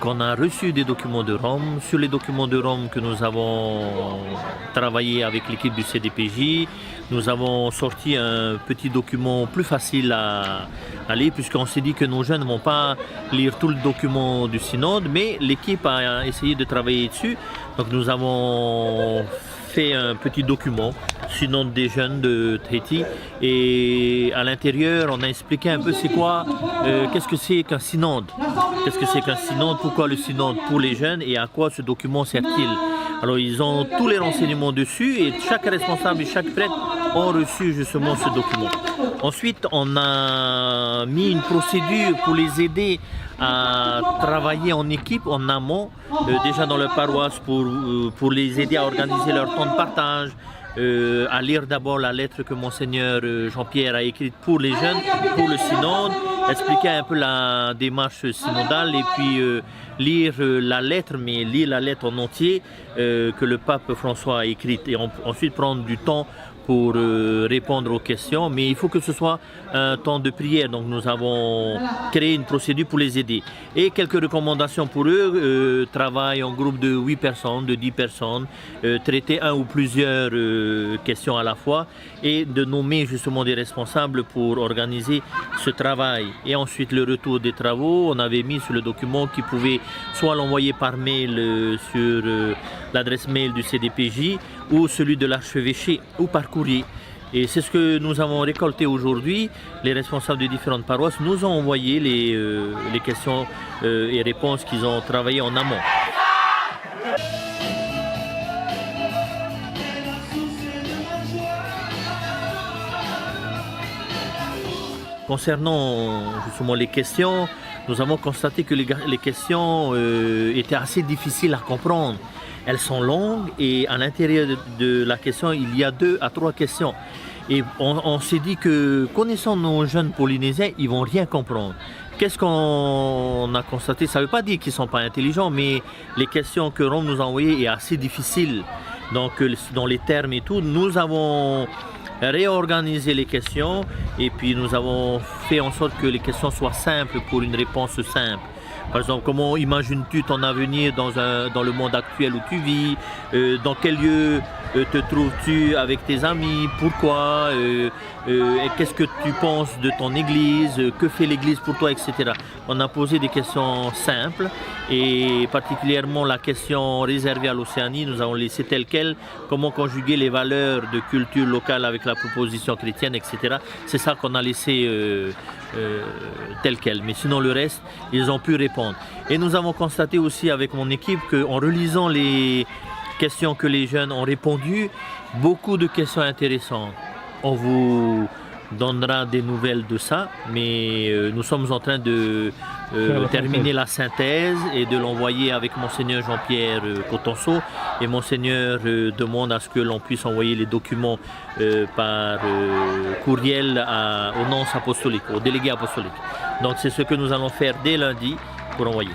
qu'on a reçu des documents de Rome. Sur les documents de Rome que nous avons travaillé avec l'équipe du CDPJ, nous avons sorti un petit document plus facile à lire, puisqu'on s'est dit que nos jeunes ne vont pas lire tout le document du synode, mais l'équipe a essayé de travailler dessus. Donc nous avons fait un petit document, synode des jeunes de Tahiti, et à l'intérieur on a expliqué un peu c'est quoi, qu'est-ce que c'est qu'un synode, pourquoi le synode pour les jeunes et à quoi ce document sert-il. Alors ils ont tous les renseignements dessus et chaque responsable et chaque prêtre ont reçu justement ce document. Ensuite on a mis une procédure pour les aider à travailler en équipe, en amont, déjà dans leur paroisse pour les aider à organiser leur temps de partage, à lire d'abord la lettre que Monseigneur Jean-Pierre a écrite pour les jeunes, pour le synode, expliquer un peu la démarche synodale et puis lire la lettre, mais lire la lettre en entier que le pape François a écrite et ensuite prendre du temps pour répondre aux questions, mais il faut que ce soit un temps de prière. Donc nous avons créé une procédure pour les aider. Et quelques recommandations pour eux, travail en groupe de 8 personnes, de 10 personnes, traiter un ou plusieurs questions à la fois et de nommer justement des responsables pour organiser ce travail. Et ensuite le retour des travaux, on avait mis sur le document qu'ils pouvaient soit l'envoyer par mail sur l'adresse mail du CDPJ ou celui de l'archevêché ou par courrier. Et c'est ce que nous avons récolté aujourd'hui. Les responsables des différentes paroisses nous ont envoyé les questions et réponses qu'ils ont travaillées en amont. Concernant justement les questions, nous avons constaté que les questions étaient assez difficiles à comprendre. Elles sont longues et à l'intérieur de la question, il y a 2 à 3 questions. Et on s'est dit que connaissant nos jeunes Polynésiens, ils ne vont rien comprendre. Qu'est-ce qu'on a constaté? Ça ne veut pas dire qu'ils ne sont pas intelligents, mais les questions que Rome nous a envoyées sont assez difficiles. Donc dans les termes et tout, nous avons réorganisé les questions et puis nous avons fait en sorte que les questions soient simples pour une réponse simple. Par exemple, comment imagines-tu ton avenir dans le monde actuel où tu vis? Dans quel lieu te trouves-tu avec tes amis? Pourquoi? Qu'est-ce que tu penses de ton église? Que fait l'église pour toi, etc. On a posé des questions simples et particulièrement la question réservée à l'Océanie, nous avons laissé telle quelle. Comment conjuguer les valeurs de culture locale avec la proposition chrétienne, etc. C'est ça qu'on a laissé tel quel, mais sinon le reste, ils ont pu répondre. Et nous avons constaté aussi avec mon équipe qu'en relisant les questions que les jeunes ont répondu, beaucoup de questions intéressantes. On vous donnera des nouvelles de ça, mais nous sommes en train de terminer la synthèse et de l'envoyer avec Monseigneur Jean-Pierre Cotonceau, et Monseigneur demande à ce que l'on puisse envoyer les documents par courriel au nonce apostolique, au délégué apostolique. Donc c'est ce que nous allons faire dès lundi pour envoyer.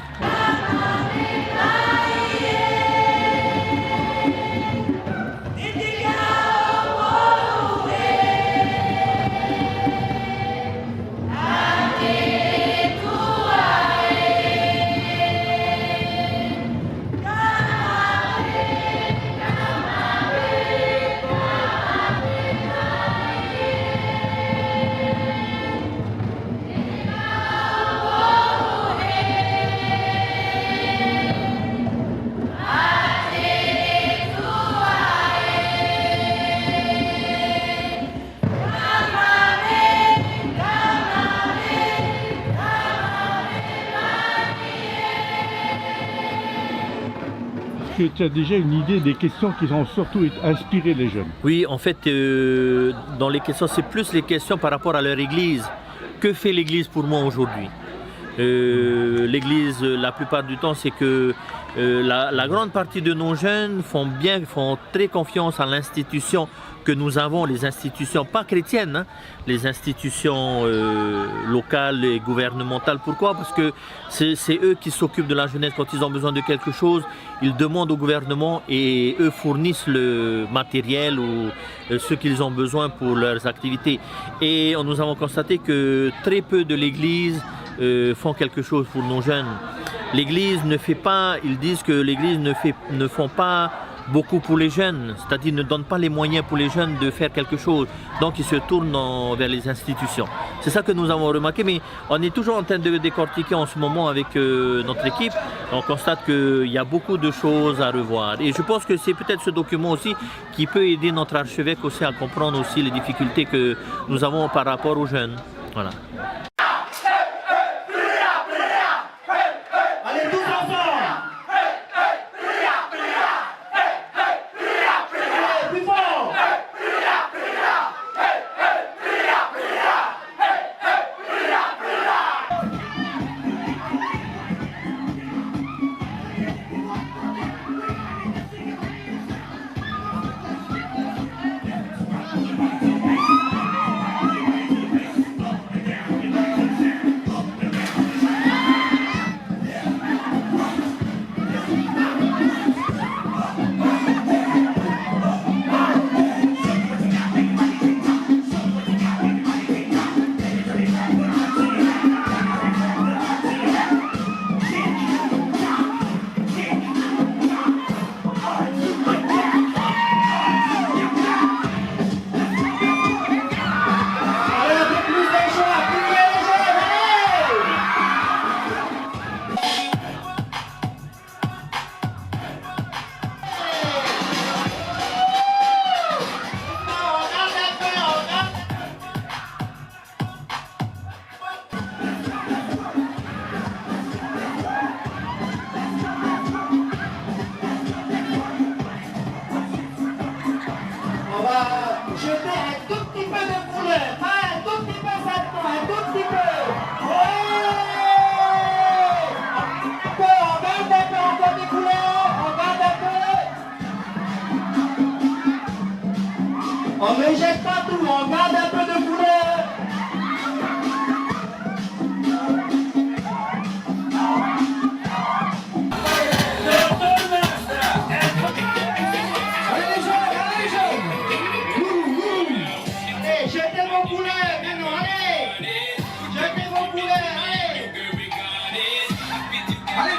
Que tu as déjà une idée des questions qui ont surtout inspiré les jeunes? Oui, en fait, dans les questions, c'est plus les questions par rapport à leur église. Que fait l'église pour moi aujourd'hui? L'église, la plupart du temps, c'est que la grande partie de nos jeunes font très confiance à l'institution que nous avons, les institutions pas chrétiennes, hein, les institutions locales et gouvernementales. Pourquoi? Parce que c'est eux qui s'occupent de la jeunesse. Quand ils ont besoin de quelque chose, ils demandent au gouvernement et eux fournissent le matériel ou ce qu'ils ont besoin pour leurs activités. Et nous avons constaté que très peu de l'Église font quelque chose pour nos jeunes. L'Église ne fait pas, ils disent que l'Église ne font pas beaucoup pour les jeunes, c'est-à-dire ne donne pas les moyens pour les jeunes de faire quelque chose. Donc ils se tournent vers les institutions. C'est ça que nous avons remarqué, mais on est toujours en train de décortiquer en ce moment avec notre équipe. On constate qu'il y a beaucoup de choses à revoir. Et je pense que c'est peut-être ce document aussi qui peut aider notre archevêque aussi à comprendre aussi les difficultés que nous avons par rapport aux jeunes. Voilà. Jeter un tout petit peu de couleur, pas un tout petit peu seulement, un tout petit peu. Ouais. On garde un peu encore des couleurs, on garde un peu. On ne jette pas tout, on garde un peu de couleur. Jetez vos couleurs, maintenant, allez! Jetez vos couleurs, allez! Allez,